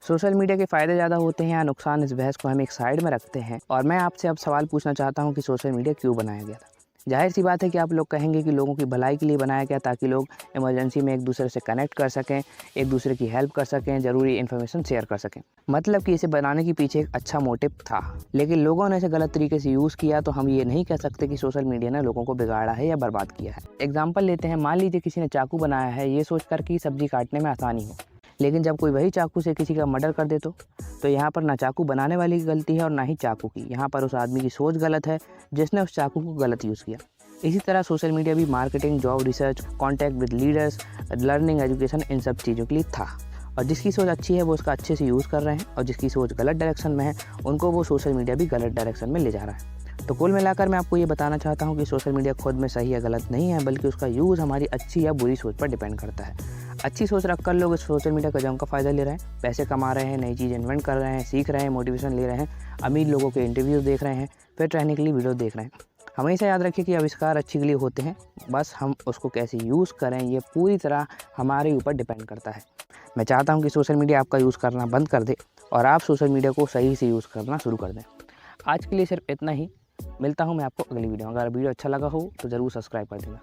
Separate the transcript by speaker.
Speaker 1: Social media के फ़ायदे ज़्यादा होते हैं या नुकसान, इस बहस को हम एक साइड में रखते हैं और मैं आपसे अब सवाल पूछना चाहता हूँ कि सोशल मीडिया क्यों बनाया गया था। जाहिर सी बात है कि आप लोग कहेंगे कि लोगों की भलाई के लिए बनाया गया ताकि लोग इमरजेंसी में एक दूसरे से कनेक्ट कर सकें, एक दूसरे की हेल्प कर सकें, ज़रूरी इन्फॉर्मेशन शेयर कर सकें। मतलब कि इसे बनाने के पीछे एक अच्छा मोटिव था, लेकिन लोगों ने इसे गलत तरीके से यूज़ किया तो हम ये नहीं कह सकते कि सोशल मीडिया ने लोगों को बिगाड़ा है या बर्बाद किया है। एग्जाम्पल लेते हैं, मान लीजिए किसी ने चाकू बनाया है ये सोचकर कि सब्जी काटने में आसानी हो, लेकिन जब कोई वही चाकू से किसी का मर्डर कर दे तो यहाँ पर ना चाकू बनाने वाले की गलती है और ना ही चाकू की। यहाँ पर उस आदमी की सोच गलत है जिसने उस चाकू को गलत यूज़ किया। इसी तरह सोशल मीडिया भी marketing, job research, contact with leaders, learning, education, इन सब चीज़ों के लिए था। और जिसकी सोच अच्छी है वो उसका अच्छे से यूज़ कर रहे हैं और जिसकी सोच गलत डायरेक्शन में है उनको वो सोशल मीडिया भी गलत डायरेक्शन में ले जा रहा है। तो कुल मिलाकर मैं आपको ये बताना चाहता हूँ कि सोशल मीडिया खुद में सही या गलत नहीं है, बल्कि उसका यूज़ हमारी अच्छी या बुरी सोच पर डिपेंड करता है। अच्छी सोच रखकर लोग इस सोशल मीडिया का जम का फ़ायदा ले रहे हैं, पैसे कमा रहे हैं, नई चीज़ इन्वेंट कर रहे हैं, सीख रहे हैं, मोटिवेशन ले रहे हैं, अमीर लोगों के इंटरव्यूज़ देख रहे हैं, फिट रहने के लिए वीडियो देख रहे हैं। हमेशा याद रखिए कि आविष्कार अच्छे के लिए होते हैं, बस हम उसको कैसे यूज़ करें ये पूरी तरह हमारे ऊपर डिपेंड करता है। मैं चाहता हूँ कि सोशल मीडिया आपका यूज़ करना बंद कर दे और आप सोशल मीडिया को सही से यूज़ करना शुरू कर दें। आज के लिए सिर्फ इतना ही। मिलता हूँ मैं आपको अगली वीडियो। अगर वीडियो अच्छा लगा हो तो ज़रूर सब्सक्राइब कर देना।